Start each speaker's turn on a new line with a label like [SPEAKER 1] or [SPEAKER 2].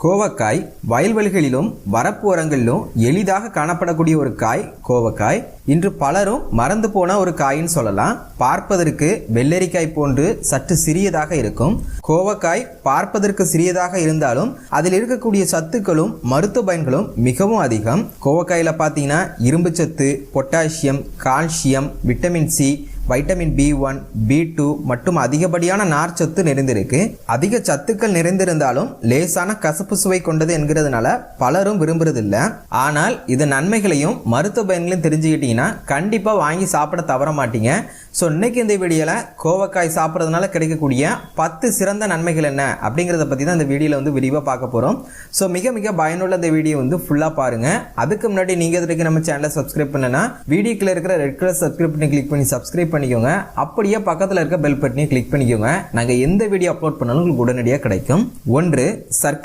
[SPEAKER 1] கோவக்காய் வயல்வெளிகளிலும் வரப்பு ஓரங்களிலும் எளிதாக காணப்படக்கூடிய ஒரு காய் கோவக்காய். இன்று பலரும் மறந்து போன ஒரு காயின்னு சொல்லலாம். பார்ப்பதற்கு வெள்ளரிக்காய் போன்று சற்று சிறியதாக இருக்கும். கோவக்காய் பார்ப்பதற்கு சிறியதாக இருந்தாலும் அதில் இருக்கக்கூடிய சத்துக்களும் மருத்துவ பயன்களும் மிகவும் அதிகம். கோவக்காயில பார்த்தீங்கன்னா இரும்பு சத்து, potassium, calcium, vitamin C, vitamin B1, B2 மற்றும் அதிகப்படியான நார்ச்சத்து நிறைந்திருக்கு. அதிக சத்துக்கள் நிறைந்திருந்தாலும் லேசான கசப்பு சுவை கொண்டது என்கிறதுனால பலரும் விரும்புறதில்லை. ஆனால் இது நன்மைகளையும் மருத்துவ பயன்களையும் தெரிஞ்சுக்கிட்டீங்கன்னா கண்டிப்பா வாங்கி சாப்பிட தவற மாட்டீங்க. ஸோ இன்னைக்கு இந்த வீடியோல கோவக்காய் சாப்பிட்றதுனால கிடைக்கக்கூடிய 10 சிறந்த நன்மைகள் என்ன அப்படிங்கிறத பற்றி தான் இந்த வீடியோவில் வந்து விரிவாக பார்க்க போகிறோம். ஸோ மிக மிக பயனுள்ள இந்த வீடியோ வந்து ஃபுல்லாக பாருங்க. அதுக்கு முன்னாடி நீங்கள் இதுக்கு நம்ம சேனலை சப்ஸ்கிரைப் பண்ணனா வீடியோக்குள்ள இருக்கிற ரெட் கலர் சப்ஸ்கிரைப் பண்ணி கிளிக் பண்ணி சப்ஸ்கிரைப் பண்ணிக்கோங்க. அப்படியே பக்கத்தில் இருக்க பெல் பட்டனையும் கிளிக் பண்ணிக்கோங்க. நாங்கள் எந்த வீடியோ அப்லோட் பண்ணாலும் உங்களுக்கு உடனடியாக கிடைக்கும். 1. சர்க்கரை